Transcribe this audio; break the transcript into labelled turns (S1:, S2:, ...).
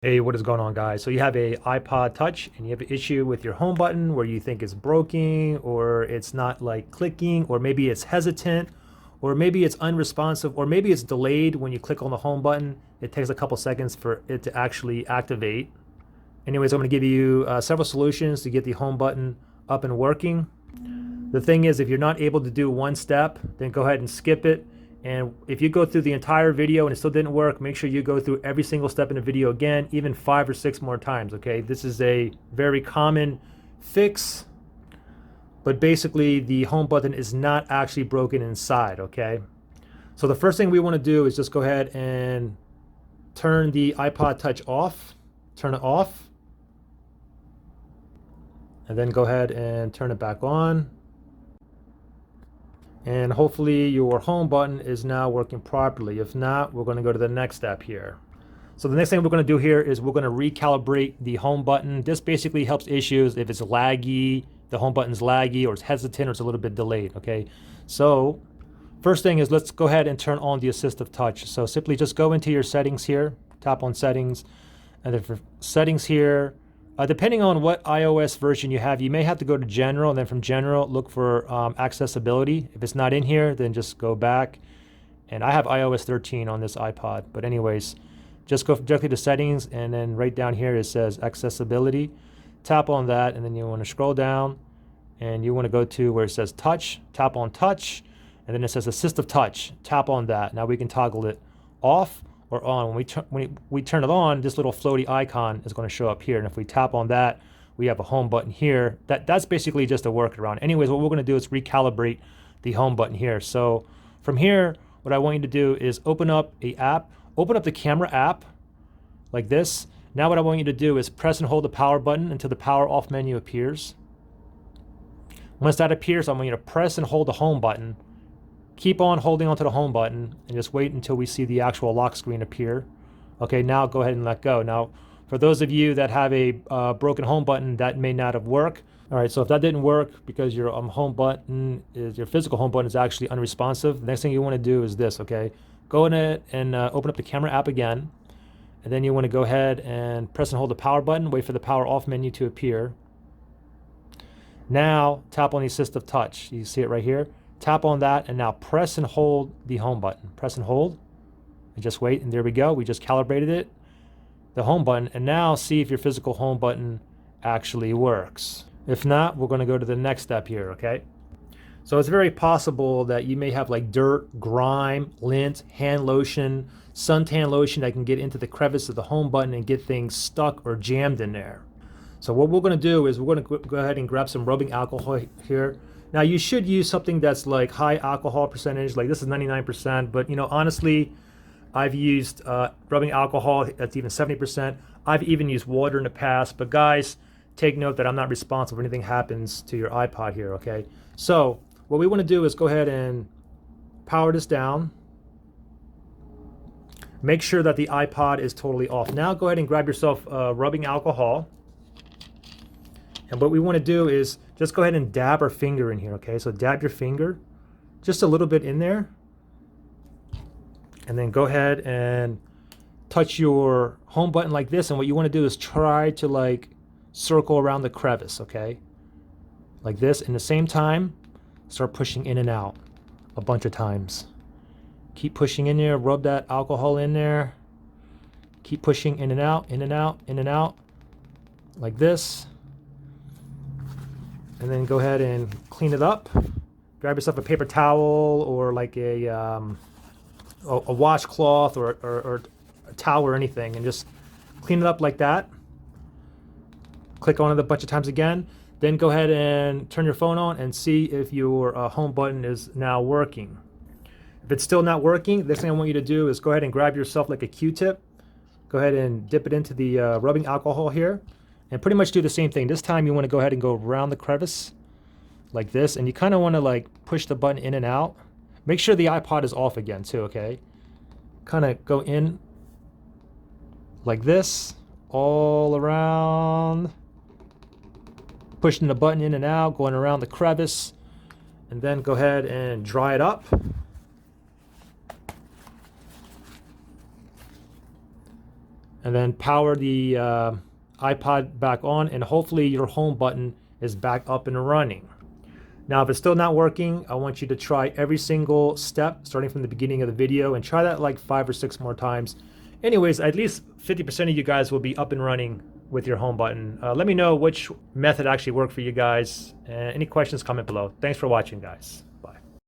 S1: Hey, what is going on, guys? So you have a iPod Touch and you have an issue with your home button where you think it's broken or it's not like clicking, or maybe it's hesitant, or maybe it's unresponsive, or maybe it's delayed when you click on the home button. It takes a couple seconds for it to actually activate. Anyways, I'm going to give you several solutions to get the home button up and working. The thing is, if you're not able to do one step, then go ahead and skip it. And if you go through the entire video and it still didn't work, make sure you go through every single step in the video again, even 5 or 6 more times, okay? This is a very common fix, but basically the home button is not actually broken inside, okay? So the first thing we want to do is just go ahead and turn the iPod Touch off, turn it off, and then go ahead and turn it back on. And hopefully your home button is now working properly. If not, we're going to go to the next step here. So the next thing we're going to do here is we're going to recalibrate the home button. This basically helps issues if it's laggy, the home button's laggy, or it's hesitant, or it's a little bit delayed, okay? So first thing is, let's go ahead and turn on the assistive touch. So simply just go into your settings here, tap on settings, and then for settings here, depending on what iOS version you have, you may have to go to general, and then from general, look for accessibility. If it's not in here, then just go back. And I have iOS 13 on this iPod. But anyways, just go directly to settings, and then right down here it says accessibility. Tap on that, and then you want to scroll down, and you want to go to where it says touch. Tap on touch, and then it says assistive touch. Tap on that. Now we can toggle it off or on. When we turn it on, this little floaty icon is going to show up here. And if we tap on that, we have a home button here. That's basically just a workaround. Anyways, what we're going to do is recalibrate the home button here. So from here, what I want you to do is open up a app, open up the camera app like this. Now what I want you to do is press and hold the power button until the power off menu appears. Once that appears, I want you to press and hold the home button. Keep on holding onto the home button and just wait until we see the actual lock screen appear. Okay, now go ahead and let go. Now, for those of you that have a broken home button, that may not have worked. All right, so if that didn't work because your home button your physical home button is actually unresponsive, the next thing you want to do is this, okay? Go in it and open up the camera app again. And then you want to go ahead and press and hold the power button, wait for the power off menu to appear. Now, tap on the assistive touch. You see it right here? Tap on that, and now press and hold the home button. Press and hold, and just wait, and there we go. We just calibrated it, the home button, and now see if your physical home button actually works. If not, we're going to go to the next step here, okay? So it's very possible that you may have like dirt, grime, lint, hand lotion, suntan lotion that can get into the crevice of the home button and get things stuck or jammed in there. So what we're going to do is we're going to go ahead and grab some rubbing alcohol here. Now you should use something that's like high alcohol percentage, like this is 99%, but you know, honestly, I've used rubbing alcohol that's even 70%. I've even used water in the past, but guys, take note that I'm not responsible if anything happens to your iPod here, okay? So what we want to do is go ahead and power this down. Make sure that the iPod is totally off. Now go ahead and grab yourself rubbing alcohol. And what we want to do is just go ahead and dab our finger in here, okay? So dab your finger just a little bit in there. And then go ahead and touch your home button like this. And what you want to do is try to like circle around the crevice, okay? Like this. In the same time, start pushing in and out a bunch of times. Keep pushing in there, rub that alcohol in there. Keep pushing in and out, in and out, in and out, like this. And then go ahead and clean it up. Grab yourself a paper towel or like a washcloth or a towel or anything, and just clean it up like that. Click on it a bunch of times again. Then go ahead and turn your phone on and see if your home button is now working. If it's still not working, the next thing I want you to do is go ahead and grab yourself like a Q-tip. Go ahead and dip it into the rubbing alcohol here. And pretty much do the same thing. This time you want to go ahead and go around the crevice like this. And you kind of want to like push the button in and out. Make sure the iPod is off again too, okay? Kind of go in like this, all around. Pushing the button in and out, going around the crevice. And then go ahead and dry it up. and then power the iPod back on, and hopefully your home button is back up and running. Now, if it's still not working, I want you to try every single step starting from the beginning of the video and try that like 5 or 6 more times. Anyways, at least 50% of you guys will be up and running with your home button. Let me know which method actually worked for you guys. Any questions, comment below. Thanks for watching, guys.